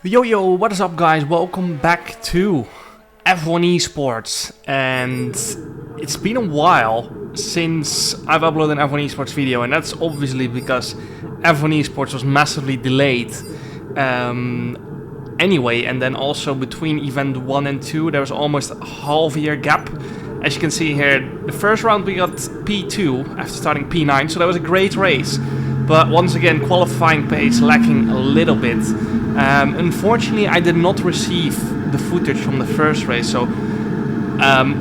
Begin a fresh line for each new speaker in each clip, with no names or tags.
Yo, what is up, guys? Welcome back to F1 Esports. And it's been a while since I've uploaded an F1 Esports video, and that's obviously because F1 Esports was massively delayed. Anyway, and then also between event 1 and 2 there was almost a half-year gap. As you can see here, the first round we got P2 after starting P9, so that was a great race. But once again, qualifying pace lacking a little bit. Unfortunately, I did not receive the footage from the first race, so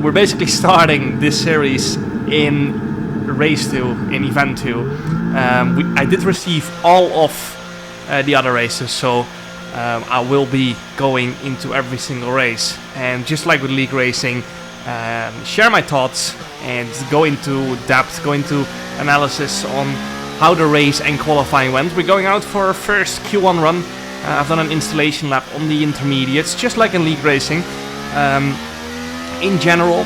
we're basically starting this series in race 2, in event 2. I did receive all of the other races, so I will be going into every single race. And just like with league racing, share my thoughts and go into depth, go into analysis on how the race and qualifying went. We're going out for our first Q1 run. I've done an installation lap on the intermediates, just like in league racing. In general,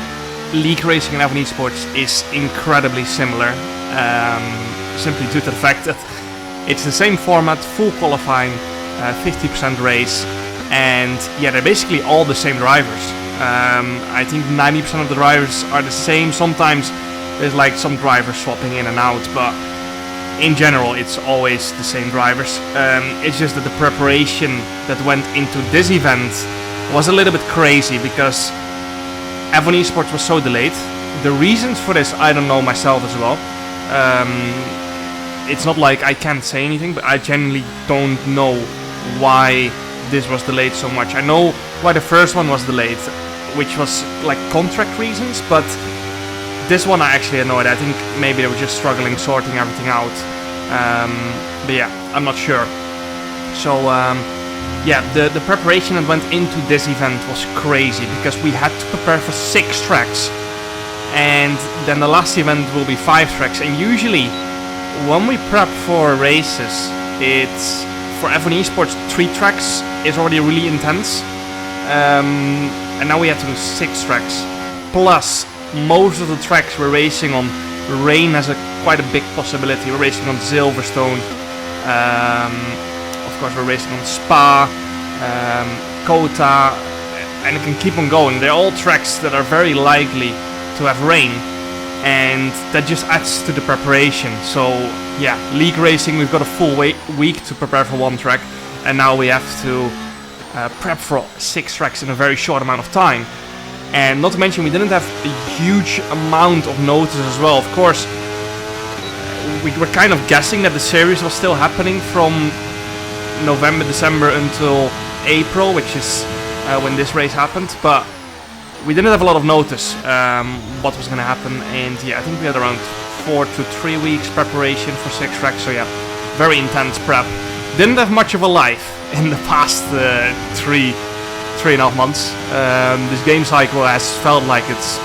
league racing and F1 Esports is incredibly similar, simply due to the fact that it's the same format, full qualifying, 50% race, and yeah, they're basically all the same drivers. I think 90% of the drivers are the same. Sometimes there's like some drivers swapping in and out, but in general it's always the same drivers. It's just that the preparation that went into this event was a little bit crazy because F1 Esports was so delayed. The reasons for this I don't know myself as well. It's not like I can't say anything, but I genuinely don't know why this was delayed so much. I know why the first one was delayed, which was like contract reasons, but this one I actually had no idea. I think maybe they were just struggling sorting everything out. But yeah, I'm not sure. So yeah, the preparation that went into this event was crazy because we had to prepare for 6 tracks, and then the last event will be 5 tracks. And usually when we prep for races, it's for F1 Esports 3 tracks is already really intense, and now we have to do 6 tracks plus. Most of the tracks we're racing on, rain has quite a big possibility. We're racing on Silverstone, of course we're racing on Spa, Kota, and it can keep on going. They're all tracks that are very likely to have rain, and that just adds to the preparation. So yeah, league racing, we've got a full week to prepare for 1 track, and now we have to prep for 6 tracks in a very short amount of time. And not to mention, we didn't have a huge amount of notice as well. Of course, we were kind of guessing that the series was still happening from November, December until April, which is when this race happened. But we didn't have a lot of notice what was going to happen. And yeah, I think we had around 4 to 3 weeks preparation for 6 tracks. So yeah, very intense prep. Didn't have much of a life in the past 3.5 months. This game cycle has felt like it's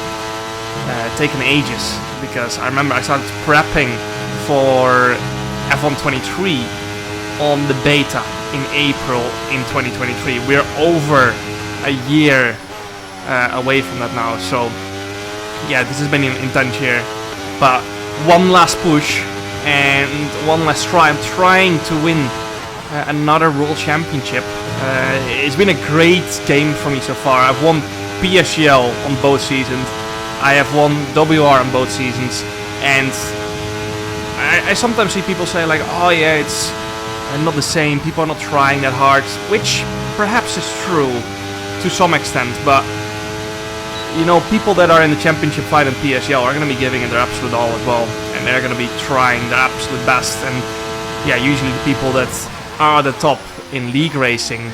taken ages, because I remember I started prepping for F1 23 on the beta in April in 2023. We're over a year away from that now, so yeah, this has been an intense year. But one last push and one last try. I'm trying to win another World Championship. It's been a great game for me so far. I've won PSGL on both seasons. I have won WR on both seasons. And I sometimes see people say like, oh yeah, it's not the same, people are not trying that hard, which perhaps is true to some extent, but you know, people that are in the championship fight in PSGL are going to be giving it their absolute all as well, and they're going to be trying their absolute best. And yeah, usually the people that are the top in league racing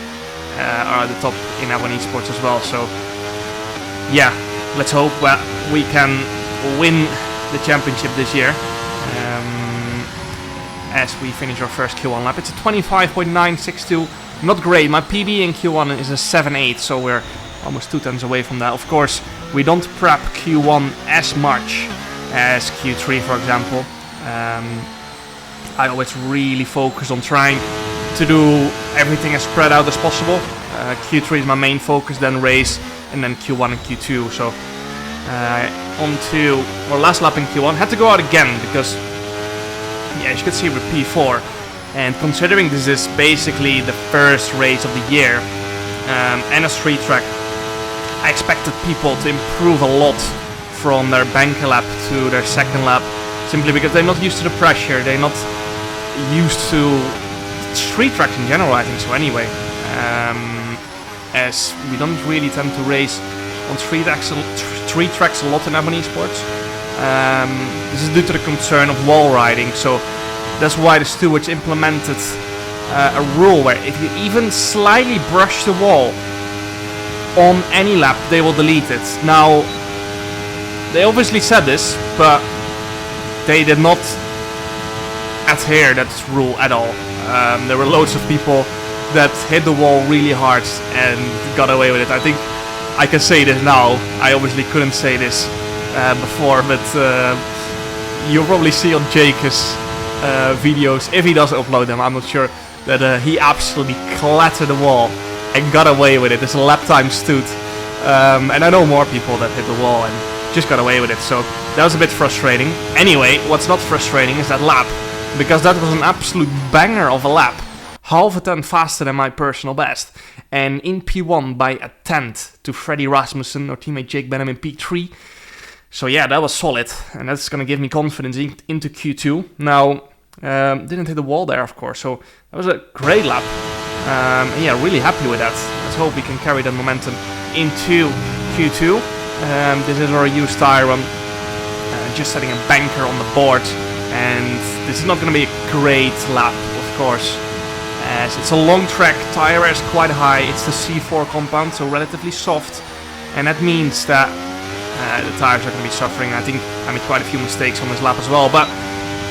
are the top in F1 Esports as well. So yeah, let's hope that we can win the championship this year as we finish our first Q1 lap. It's a 25.962, not great. My PB in Q1 is a 7.8, so we're almost 2 tenths away from that. Of course, we don't prep Q1 as much as Q3, for example. I always really focus on trying to do everything as spread out as possible. Q3 is my main focus, then race, and then Q1 and Q2. So on to our last lap in Q1. Had to go out again because, yeah, as you can see with P4, And considering this is basically the first race of the year and a street track, I expected people to improve a lot from their banker lap to their second lap, simply because they're not used to the pressure, they're not used to street tracks in general, I think so anyway, as we don't really tend to race on street tracks a lot in F1 Esports. This is due to the concern of wall riding, so that's why the stewards implemented a rule where if you even slightly brush the wall on any lap, they will delete it. Now, they obviously said this, but they did not adhere to that rule at all. There were loads of people that hit the wall really hard and got away with it. I think I can say this now. I obviously couldn't say this before, but you'll probably see on Jake's videos, if he does upload them, I'm not sure, that he absolutely clattered the wall and got away with it. His lap time stood. And I know more people that hit the wall and just got away with it, so that was a bit frustrating. Anyway, what's not frustrating is that lap, because that was an absolute banger of a lap. Half a tenth faster than my personal best. And in P1 by a tenth to Freddie Rasmussen, or teammate Jake Benham in P3. So yeah, that was solid, and that's going to give me confidence into Q2. Now, didn't hit the wall there, of course, so that was a great lap. Yeah, really happy with that. Let's hope we can carry that momentum into Q2. This is our used tire run, just setting a banker on the board, and this is not going to be a great lap, of course, as it's a long track, tire wear is quite high, it's the C4 compound, so relatively soft, and that means that the tires are going to be suffering. I think I made quite a few mistakes on this lap as well, but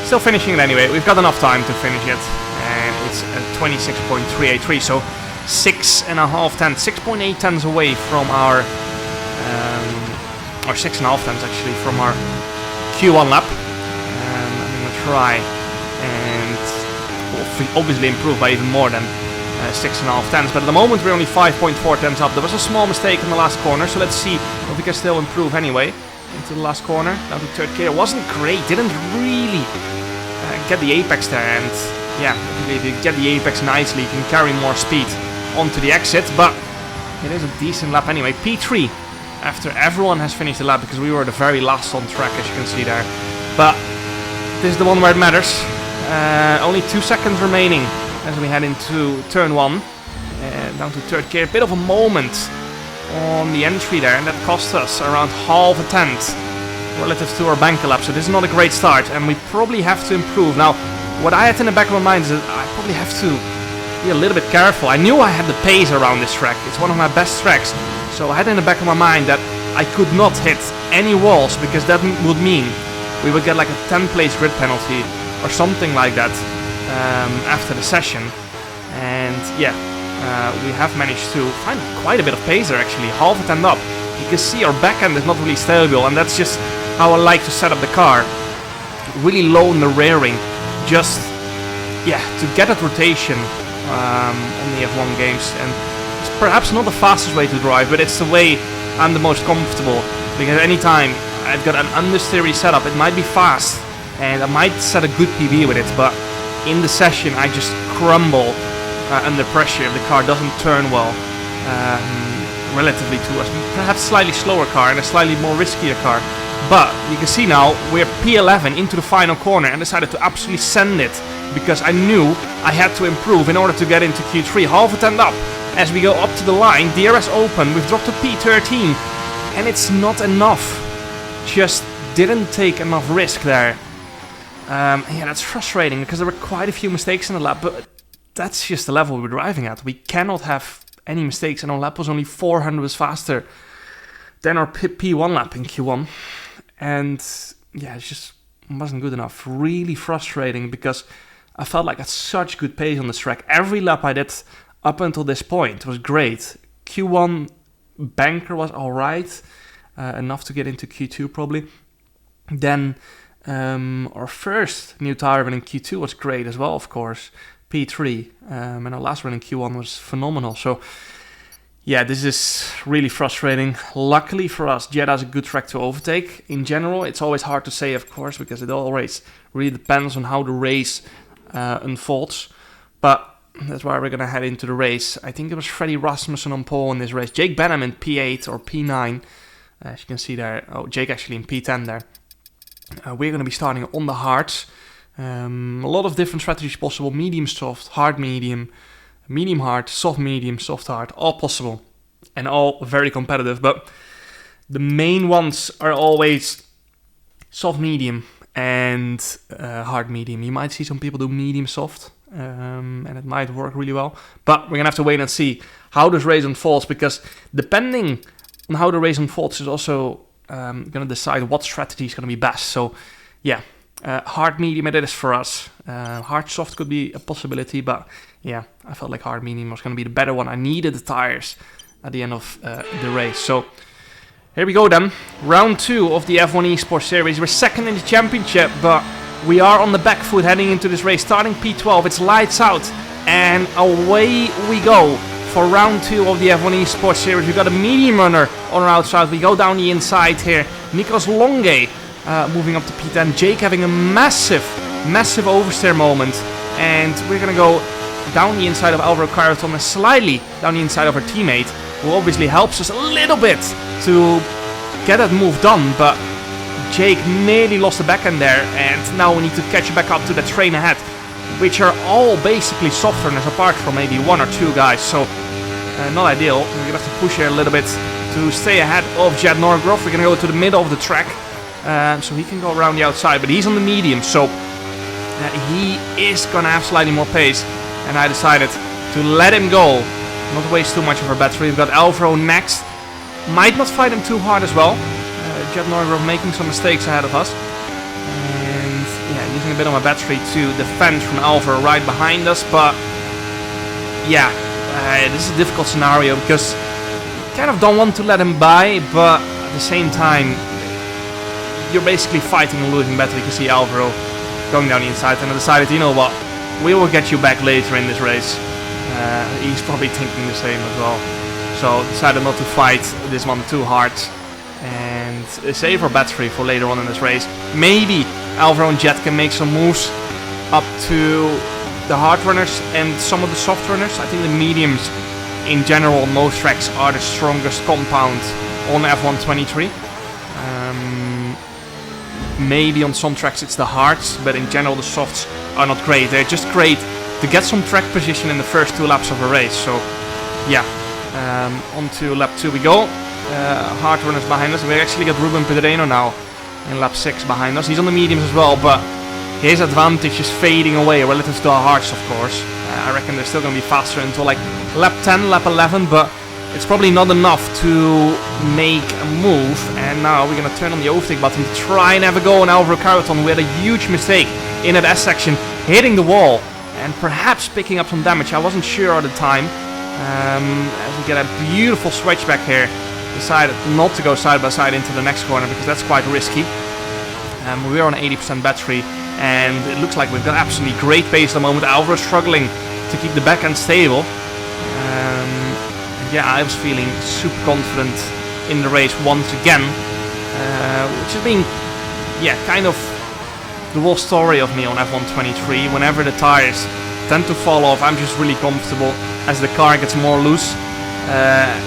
still finishing it anyway. We've got enough time to finish it, and it's at 26.383, so 6.5 tenths, 6.8 tenths away from our, or 6.5 tenths actually, from our Q1 lap. I'm going to try and obviously improve by even more than 6.5 tenths, but at the moment we're only 5.4 tenths up. There was a small mistake in the last corner, so let's see if we can still improve anyway. Into the last corner, down to third gear. It wasn't great, didn't really get the apex there, and yeah, if you get the apex nicely, you can carry more speed onto the exit, but it is a decent lap anyway. P3, after everyone has finished the lap, because we were the very last on track, as you can see there. But this is the one where it matters. Only 2 seconds remaining as we head into turn 1, down to third gear. A bit of a moment on the entry there, and that cost us around half a tenth relative to our banker lap, so this is not a great start, and we probably have to improve. Now, what I had in the back of my mind is that I probably have to be a little bit careful. I knew I had the pace around this track, it's one of my best tracks, so I had in the back of my mind that I could not hit any walls, because that would mean we would get like a 10th place grid penalty or something like that after the session. And yeah, we have managed to find quite a bit of pace there actually, half a tenth up. You can see our back end is not really stable, and that's just how I like to set up the car. Really low in the rear ring, just yeah, to get that rotation on the F1 games. And it's perhaps not the fastest way to drive, but it's the way I'm the most comfortable, because anytime I've got an understeery setup, it might be fast and I might set a good PB with it, but in the session I just crumble under pressure if the car doesn't turn well, relatively to a perhaps slightly slower car and a slightly more riskier car. But you can see now we're P11 into the final corner, and decided to absolutely send it, because I knew I had to improve in order to get into Q3. Half a tenth up as we go up to the line. DRS open, we've dropped to P13, and it's not enough. Just didn't take enough risk there. Yeah, that's frustrating, because there were quite a few mistakes in the lap, but that's just the level we're driving at. We cannot have any mistakes, and our lap was only 400 faster than our P1 lap in Q1. And yeah, it just wasn't good enough. Really frustrating, because I felt like I had such good pace on this track. Every lap I did up until this point was great. Q1 banker was alright, enough to get into Q2 probably. Then our first new tire run in Q2 was great as well, of course. P3, and our last run in Q1 was phenomenal. So yeah, this is really frustrating. Luckily for us, Jeddah is a good track to overtake. In general, it's always hard to say, of course, because it always really depends on how the race unfolds. But that's why we're going to head into the race. I think it was Freddie Rasmussen on pole in this race. Jake Benham in P8 or P9. As you can see there. Oh, Jake actually in P10 there. We're going to be starting on the hards. A lot of different strategies possible. Medium soft, hard medium, medium hard, soft medium, soft hard. All possible. And all very competitive. But the main ones are always soft medium and hard medium. You might see some people do medium soft. And it might work really well. But we're going to have to wait and see how this race unfolds. Because depending on how the race unfolds is also going to decide what strategy is going to be best. So yeah, hard medium it is for us. Hard soft could be a possibility. But yeah, I felt like hard medium was going to be the better one. I needed the tires at the end of the race. So here we go then. Round 2 of the F1 Esports Series. We're second in the championship, but we are on the back foot heading into this race. Starting P12, it's lights out. And away we go for round 2 of the F1 Esports Series. We've got a medium runner on our outside. We go down the inside here. Nicolas Longe moving up to P10. Jake having a massive oversteer moment. And we're going to go down the inside of Alvaro Carreton and slightly down the inside of our teammate, who obviously helps us a little bit to get that move done. But Jake nearly lost the backhand there, and now we need to catch back up to the train ahead, which are all basically soft runners apart from maybe 1 or 2 guys, so not ideal. We're going to have to push here a little bit to stay ahead of Jed Norgrove. We're going to go to the middle of the track, so he can go around the outside, but he's on the medium, so he is going to have slightly more pace, and I decided to let him go, not waste too much of our battery. We've got Alvaro next, might not fight him too hard as well. Jed Norgrove making some mistakes ahead of us. And yeah, using a bit of my battery to defend from Alvaro right behind us. But yeah, this is a difficult scenario because you kind of don't want to let him by, but at the same time, you're basically fighting a losing battle. You can see Alvaro going down the inside, and I decided, you know what, we will get you back later in this race. He's probably thinking the same as well. So decided not to fight this one too hard and save our battery for later on in this race. Maybe Alvaro and Jet can make some moves up to the hard runners and some of the soft runners. I think the mediums in general on most tracks are the strongest compound on F1 23. Maybe on some tracks it's the hards, but in general the softs are not great. They're just great to get some track position in the first 2 laps of a race. So yeah, on to lap 2 we go. Hard runners behind us. We actually got Ruben Pedreno now in lap 6 behind us. He's on the mediums as well, but his advantage is fading away relative to our hards, of course. I reckon they're still going to be faster until like lap 10, lap 11, but it's probably not enough to make a move. And now we're going to turn on the overtake button to try and have a go on Alvaro Carreton, who had a huge mistake in that S section, hitting the wall and perhaps picking up some damage. I wasn't sure at the time. As we get a beautiful switch back here, decided not to go side by side into the next corner because that's quite risky. We're on 80% battery and it looks like we've got absolutely great pace at the moment. Alvaro struggling to keep the backhand stable. Yeah, I was feeling super confident in the race once again, which has been kind of the whole story of me on F1 23. Whenever the tires tend to fall off, I'm just really comfortable as the car gets more loose.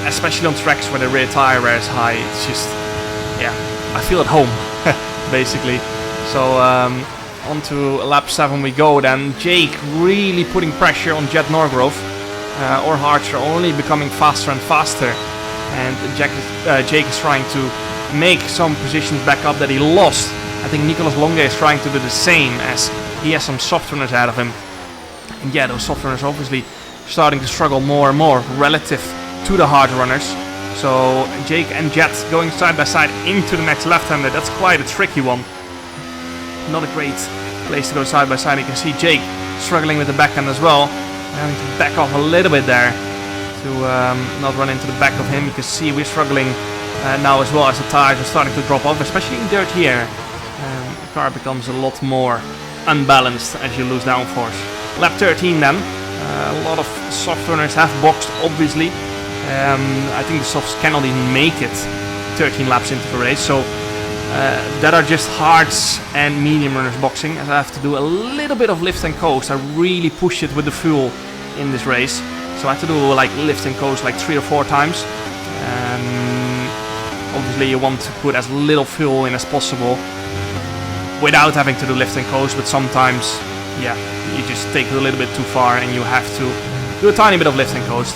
Especially on tracks where the rear tire wear is high, it's just, I feel at home, basically. So, on to lap 7 we go then. Jake really putting pressure on Jed Norgrove. Or Harcher only becoming faster and faster. And Jake is trying to make some positions back up that he lost. I think Nicolas Longe is trying to do the same, as he has some soft runners out of him. And yeah, those soft runners obviously starting to struggle more and more relative to the hard runners. So Jake and Jet going side by side into the next left-hander. That's quite a tricky one. Not a great place to go side by side. You can see Jake struggling with the backhand as well. Having to back off a little bit there to not run into the back of him. You can see we're struggling now as well as the tires are starting to drop off, especially in dirt here. The car becomes a lot more unbalanced as you lose downforce. Lap 13 then. A lot of soft runners have boxed, obviously. I think the softs cannot even make it 13 laps into the race, so that are just hards and medium runners boxing, as I have to do a little bit of lift and coast. I really pushed it with the fuel in this race, so I had to do like lift and coast like 3 or 4 times. Obviously you want to put as little fuel in as possible without having to do lift and coast, but sometimes, yeah, you just take it a little bit too far and you have to do a tiny bit of lift and coast.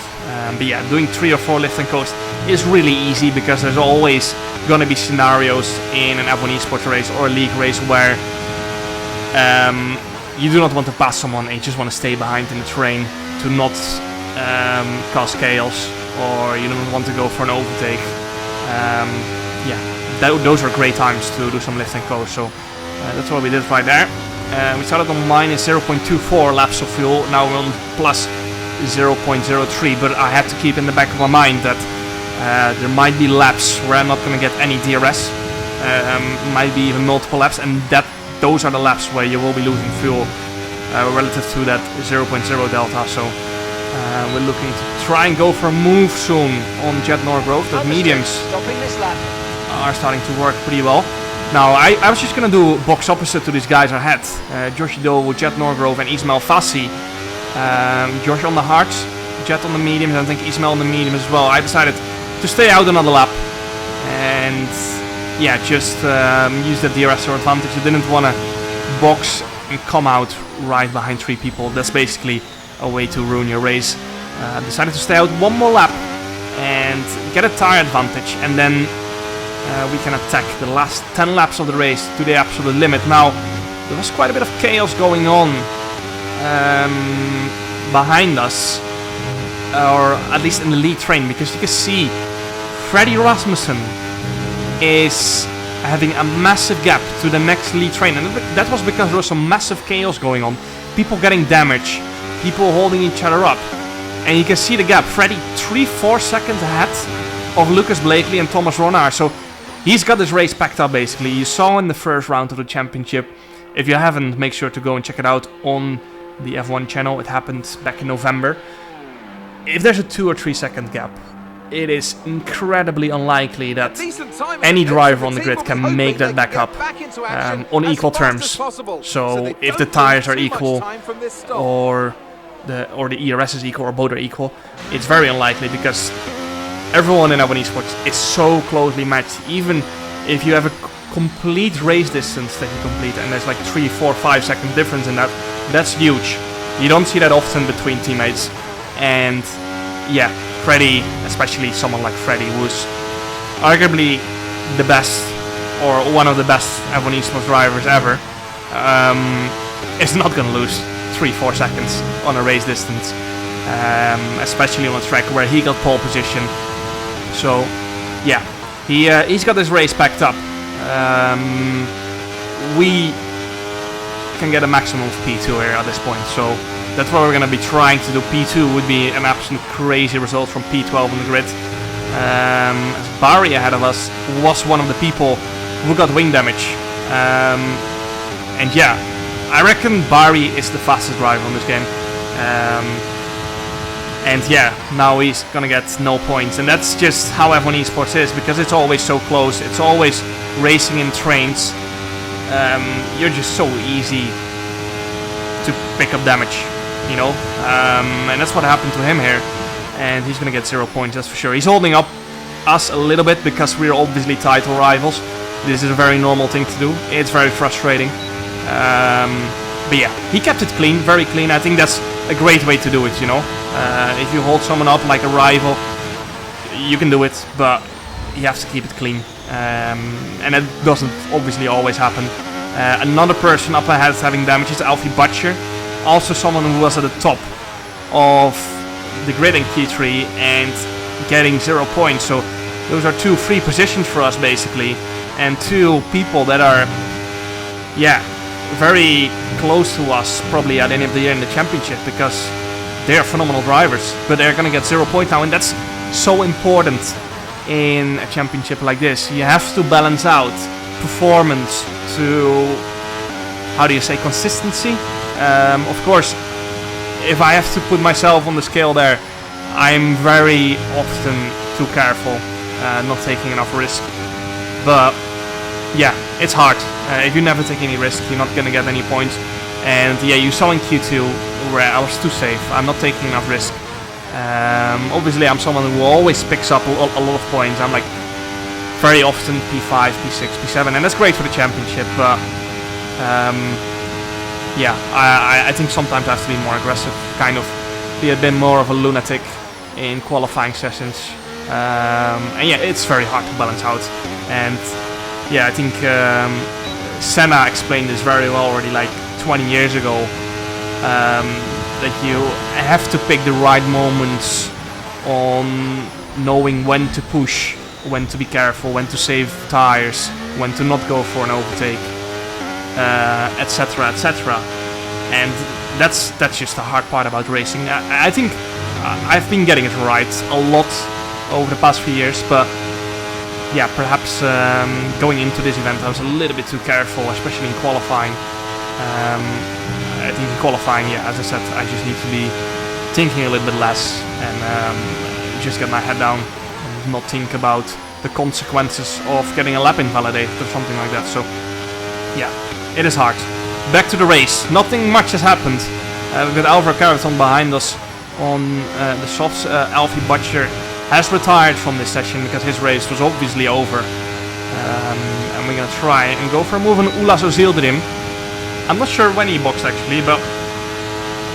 But yeah, doing 3 or 4 lift and coast is really easy because there's always gonna be scenarios in an F1 Esports race or a league race where you do not want to pass someone and you just want to stay behind in the train to not cause chaos, or you don't want to go for an overtake. Yeah, those are great times to do some lift and coast, so that's what we did right there. We started on minus 0.24 laps of fuel, now we're on plus 0.03, but I had to keep in the back of my mind that there might be laps where I'm not going to get any DRS, might be even multiple laps, and those are the laps where you will be losing fuel relative to that 0.0 delta, so we're looking to try and go for a move soon on Jet Norgrove. The mediums are starting to work pretty well. Now, I was just going to do box opposite to these guys ahead. Josh Doe, Jet Norgrove and Ismail Fassi. Josh on the hards, Jet on the mediums, and I think Ismail on the medium as well. I decided to stay out another lap and yeah, just use the DRS advantage. I didn't want to box and come out right behind 3 people. That's basically a way to ruin your race. Decided to stay out one more lap and get a tire advantage, and then we can attack the last 10 laps of the race to the absolute limit. Now, there was quite a bit of chaos going on behind us, or at least in the lead train, because you can see Freddy Rasmussen is having a massive gap to the next lead train, and that was because there was some massive chaos going on, people getting damaged, people holding each other up, and you can see the gap. Freddy 3-4 seconds ahead of Lucas Blakely and Thomas Ronar, so he's got this race packed up basically. You saw in the first round of the championship. If you haven't, make sure to go and check it out on the F1 channel. It happened back in November. If there's a 2 or 3 second gap, it is incredibly unlikely that any driver on the grid can make that back up on equal terms. So if the tires are equal, or the ERS is equal, or both are equal, it's very unlikely because everyone in F1 Esports is so closely matched. Even if you have a complete race distance that you complete and there's like 3, 4, 5 second difference in that, that's huge. You don't see that often between teammates. And yeah, Freddy, especially someone like Freddy, who's arguably the best, or one of the best F1 Esports drivers ever, is not going to lose 3-4 seconds on a race distance, especially on a track where he got pole position. So yeah, he's got his race packed up. We can get a maximum of P2 here at this point, so that's what we're going to be trying to do. P2 would be an absolute crazy result from P12 on the grid. As Barry ahead of us was one of the people who got wing damage. And yeah, I reckon Barry is the fastest driver on this game. And yeah, now he's gonna get no points. And that's just how F1 Esports is, because it's always so close. It's always racing in trains. You're just so easy to pick up damage, you know, and that's what happened to him here, and he's gonna get 0 points, that's for sure. He's holding up us a little bit because we're obviously title rivals. This is a very normal thing to do. It's very frustrating, but yeah, he kept it clean, very clean. I think that's a great way to do it, you know. If you hold someone up like a rival, you can do it, but you have to keep it clean, and that doesn't obviously always happen. Another person up ahead having damage is Alfie Butcher, also someone who was at the top of the grid in Q3 and getting 0 points. So those are 2 free positions for us basically, and 2 people that are, yeah, very close to us probably at the end of the year in the championship, because they are phenomenal drivers, but they're gonna get 0 points now, and that's so important in a championship like this. You have to balance out performance to, how do you say, consistency. Of course, if I have to put myself on the scale there, I'm very often too careful, not taking enough risk. But yeah, it's hard. If you never take any risk, you're not gonna get any points. And yeah, you saw in Q2 where I was too safe. I'm not taking enough risk. Obviously, I'm someone who always picks up a lot of points. I'm like very often P5, P6, P7, and that's great for the championship. But yeah, I think sometimes I have to be more aggressive, kind of be a bit more of a lunatic in qualifying sessions. And yeah, it's very hard to balance out. And yeah, I think Senna explained this very well already, like 20 years ago, that you have to pick the right moments on knowing when to push, when to be careful, when to save tires, when to not go for an overtake, etc., etc. And that's just the hard part about racing. I think I've been getting it right a lot over the past few years, but yeah, perhaps going into this event I was a little bit too careful, especially in qualifying. I think in qualifying, yeah, as I said, I just need to be thinking a little bit less and just get my head down and not think about the consequences of getting a lap invalidated or something like that. So yeah, it is hard. Back to the race. Nothing much has happened. We've got Alvaro Carreton behind us on the softs. Alfie Butcher has retired from this session because his race was obviously over. And we're gonna try and go for a move on Ulas Ozildrim. I'm not sure when he boxed actually, but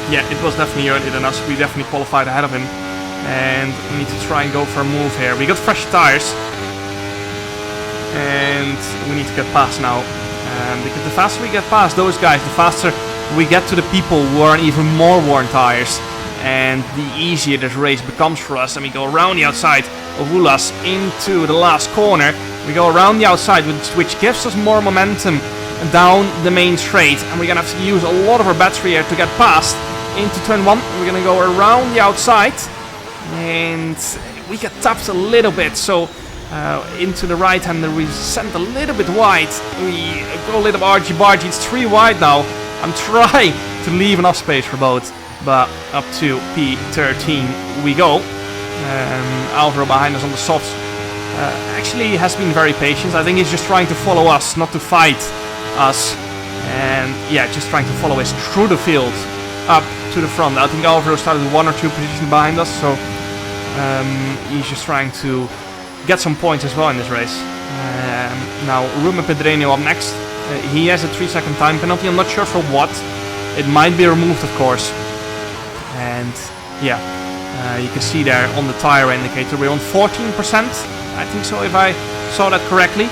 yeah, it was definitely earlier than us. We definitely qualified ahead of him. And we need to try and go for a move here. We got fresh tires. And we need to get past now. Because the faster we get past those guys, the faster we get to the people who are on even more worn tires. And the easier this race becomes for us. And we go around the outside of Ulas into the last corner. We go around the outside, which gives us more momentum down the main straight. And we're going to have to use a lot of our battery here to get past into turn 1. We're going to go around the outside. And we get tapped a little bit. So into the right hander, we sent a little bit wide. We go a little argy-bargy. It's 3 wide now. I'm trying to leave enough space for both. But up to P13 we go. Alvaro behind us on the softs actually has been very patient. I think he's just trying to follow us, not to fight us. And yeah, just trying to follow us through the field up to the front. I think Alvaro started 1 or 2 positions behind us, so he's just trying to get some points as well in this race. Now Ruben Pedreño up next. He has a 3-second time penalty. I'm not sure for what. It might be removed, of course. And yeah, you can see there on the tire indicator we're on 14%. I think so, if I saw that correctly.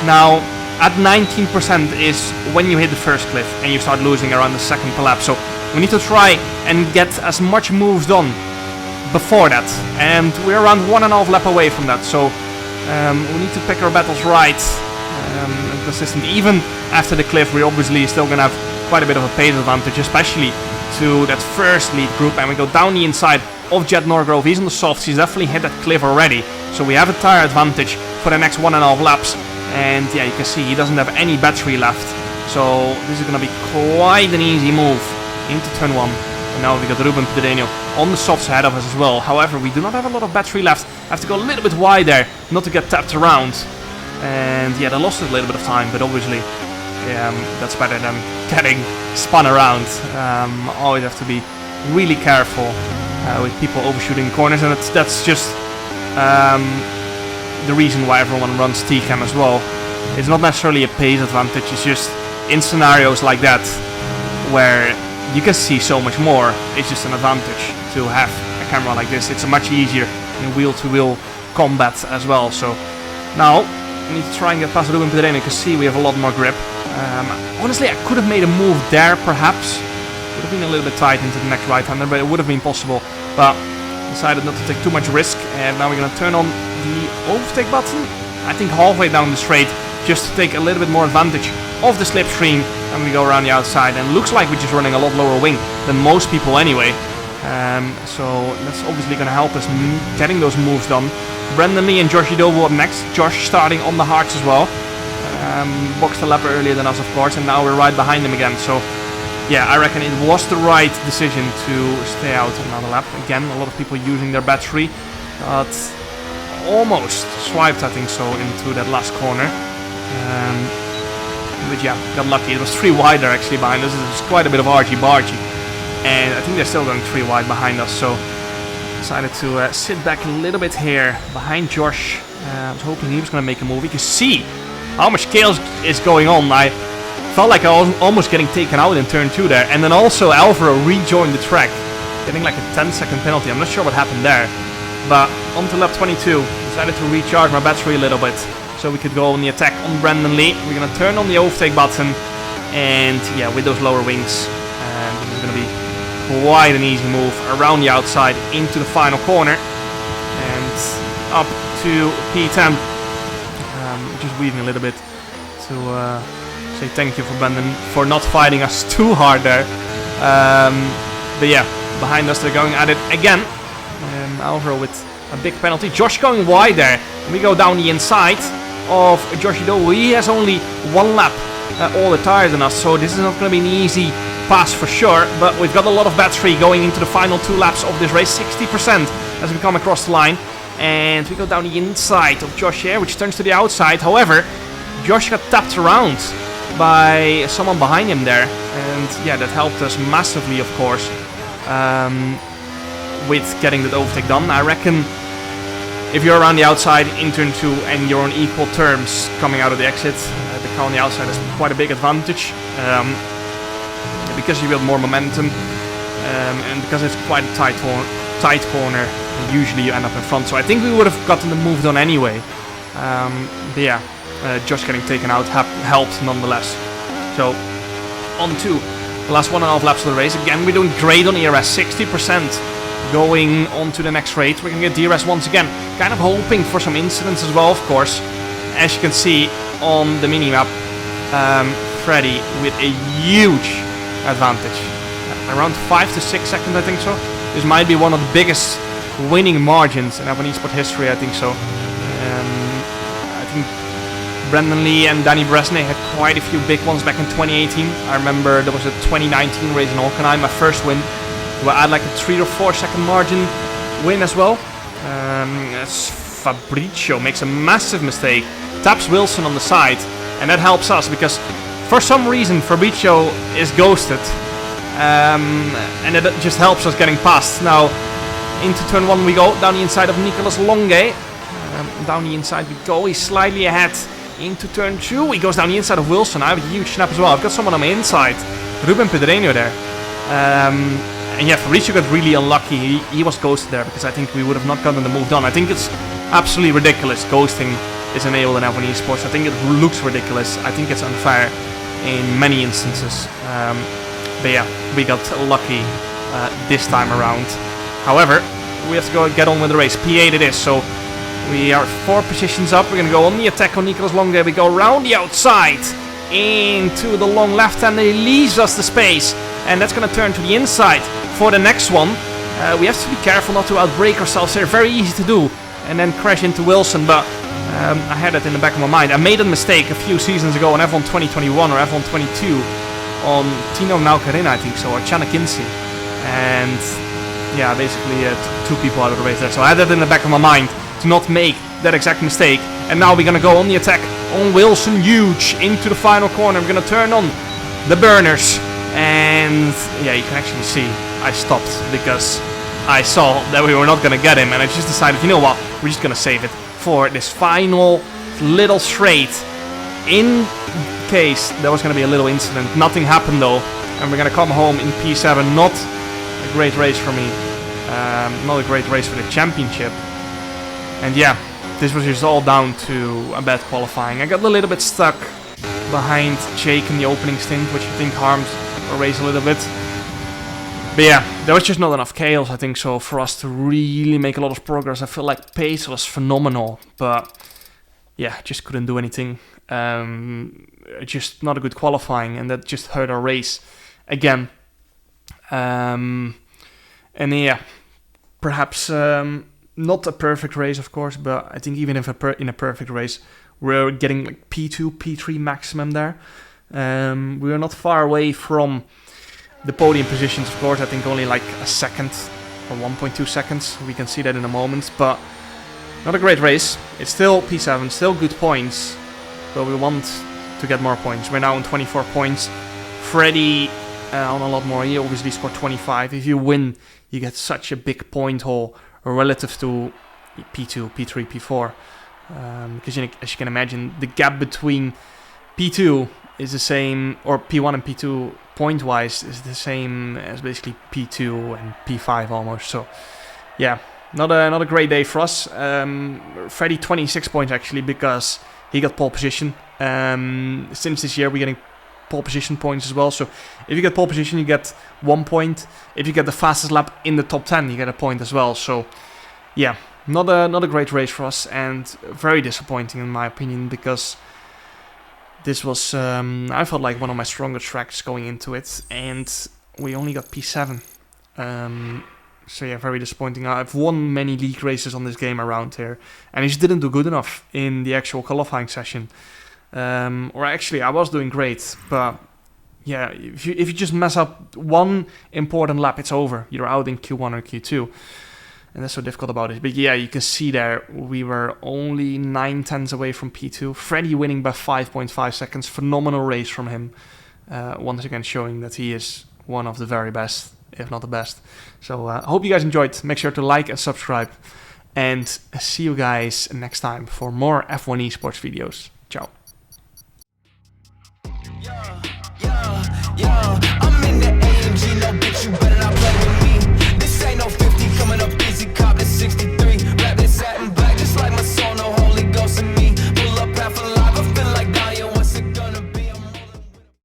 Now at 19% is when you hit the first cliff and you start losing around the second per lap. So we need to try and get as much moves done before that. And we're around 1.5 lap away from that. So we need to pick our battles right and consistent. Even after the cliff, we're obviously still going to have quite a bit of a pace advantage, especially to that first lead group. And we go down the inside of Jet Norgrove. He's on the softs. He's definitely hit that cliff already. So we have a tire advantage for the next 1.5 laps. And yeah, you can see he doesn't have any battery left. So this is going to be quite an easy move into turn 1. And now we got Ruben Pedreño on the softs ahead of us as well. However, we do not have a lot of battery left. I have to go a little bit wide there, not to get tapped around. And yeah, they lost a little bit of time, but obviously that's better than getting spun around. Always have to be really careful with people overshooting corners, and that's just the reason why everyone runs TCAM as well. It's not necessarily a pace advantage, it's just in scenarios like that where you can see so much more. It's just an advantage to have a camera like this. It's much easier in wheel-to-wheel combat as well. So now we need to try and get past Ruben Pedreño. You can see we have a lot more grip. Honestly, I could have made a move there perhaps. Would have been a little bit tight into the next right-hander, but it would have been possible. But decided not to take too much risk, and now we're going to turn on the overtake button, I think halfway down the straight, just to take a little bit more advantage of the slipstream, and we go around the outside, and looks like we're just running a lot lower wing than most people anyway. So that's obviously going to help us getting those moves done. Brendan Lee and Josh Idowu up next. Josh starting on the hards as well. Boxed a lap earlier than us, of course, and now we're right behind him again. So yeah, I reckon it was the right decision to stay out another lap. Again, a lot of people using their battery, but almost swiped, I think so, into that last corner. But yeah, got lucky. It was 3 wide there actually behind us. It was quite a bit of argy-bargy. And I think they're still going 3 wide behind us, so decided to sit back a little bit here behind Josh. I was hoping he was going to make a move. You can see how much chaos is going on. I felt like I was almost getting taken out in turn 2 there. And then also Alvaro rejoined the track, getting like a 10-second penalty. I'm not sure what happened there. But on to lap 22, decided to recharge my battery a little bit so we could go on the attack on Brandon Lee. We're going to turn on the overtake button. And yeah, with those lower wings, this is going to be quite an easy move around the outside into the final corner and up to P10. Just weaving a little bit to say thank you for Brandon for not fighting us too hard there. But yeah, behind us they're going at it again. Alvaro with a big penalty. Josh going wide there. We go down the inside of Joshi though. He has only 1 lap all the tires on us, so this is not going to be an easy pass for sure, but we've got a lot of battery going into the final 2 laps of this race, 60% as we come across the line, and we go down the inside of Josh here, which turns to the outside. However, Josh got tapped around by someone behind him there, and yeah, that helped us massively, of course, with getting that overtake done. I reckon if you're around the outside in turn 2 and you're on equal terms coming out of the exit, the car on the outside has quite a big advantage. Because you build more momentum, and because it's quite a tight corner, usually you end up in front. So I think we would have gotten the move done anyway. But yeah, Josh getting taken out helped nonetheless. So on to the last 1.5 laps of the race. Again, we're doing great on ERS, 60% going on to the next race. We're going to get DRS once again. Kind of hoping for some incidents as well, of course. As you can see on the mini-map, Freddy with a huge advantage, around 5 to 6 seconds, I think so. This might be one of the biggest winning margins in F1 Esports history, I think so. I think Brandon Lee and Danny Bresnay had quite a few big ones back in 2018. I remember there was a 2019 race in Hockenheim, my first win, where I had like a 3 or 4 second margin win as well. Fabricio makes a massive mistake, taps Wilson on the side, and that helps us because for some reason Fabricio is ghosted, and it just helps us getting past. Now into turn 1 we go, down the inside of Nicolas Longue. Down the inside we go, he's slightly ahead. Into turn 2 he goes down the inside of Wilson. I have a huge snap as well. I've got someone on my inside, Ruben Pedreño there. And yeah, Fabricio got really unlucky. He was ghosted there because I think we would have not gotten the move done. I think it's absolutely ridiculous ghosting is enabled in F1 Esports. I think it looks ridiculous. I think it's unfair in many instances. But yeah, we got lucky this time around. However, we have to go get on with the race. P8 it is, so we are 4 positions up. We're going to go on the attack on Nicolas Longue. We go around the outside into the long left hand. He leaves us the space, and that's going to turn to the inside for the next one. We have to be careful not to outbrake ourselves here. Very easy to do, and then crash into Wilson, but I had that in the back of my mind. I made a mistake a few seasons ago on F1 2021 or F1 22 on Tino Naukarina, I think so, or Chanakinsi. And yeah, basically took 2 people out of the race there. So I had that in the back of my mind to not make that exact mistake. And now we're going to go on the attack on Wilson, huge, into the final corner. We're going to turn on the burners. And yeah, you can actually see I stopped because I saw that we were not going to get him. And I just decided, you know what, we're just going to save it for this final little straight. In case there was going to be a little incident. Nothing happened though. And we're going to come home in P7. Not a great race for me. Not a great race for the championship. And yeah, this was just all down to a bad qualifying. I got a little bit stuck behind Jake in the opening stint, which I think harmed our race a little bit. But yeah, there was just not enough chaos, I think so, for us to really make a lot of progress. I feel like pace was phenomenal, but yeah, just couldn't do anything. Just not a good qualifying, and that just hurt our race again. And yeah, perhaps not a perfect race, of course, but I think even if in a perfect race, we're getting like P2, P3 maximum there. We are not far away from the podium positions, of course. I think only like a second or 1.2 seconds. We can see that in a moment, but not a great race. It's still P7, still good points. but we want to get more points. We're now on 24 points. Freddy on a lot more. He obviously scored 25. If you win, you get such a big point haul relative to P2, P3, P4. Because as you can imagine, the gap between P2 is the same, or P1 and P2 point-wise is the same as basically P2 and P5 almost. So, yeah, not a great day for us. Freddy 26 points actually, because he got pole position. Since this year, we're getting pole position points as well. So if you get pole position, you get 1 point. If you get the fastest lap in the top 10, you get a point as well. So, yeah, not a great race for us, and very disappointing in my opinion, because this was, I felt like one of my stronger tracks going into it, and we only got P7. So yeah, very disappointing. I've won many league races on this game around here, and I just didn't do good enough in the actual qualifying session. Or actually, I was doing great, but yeah, if you just mess up one important lap, it's over. You're out in Q1 or Q2. And that's so difficult about it. But yeah, you can see there, we were only 9/10 away from P2. Freddy winning by 5.5 seconds. Phenomenal race from him. Once again, showing that he is one of the very best, if not the best. So I hope you guys enjoyed. Make sure to like and subscribe. And see you guys next time for more F1 Esports videos. Ciao.
I'm in the AMG, no bitch, you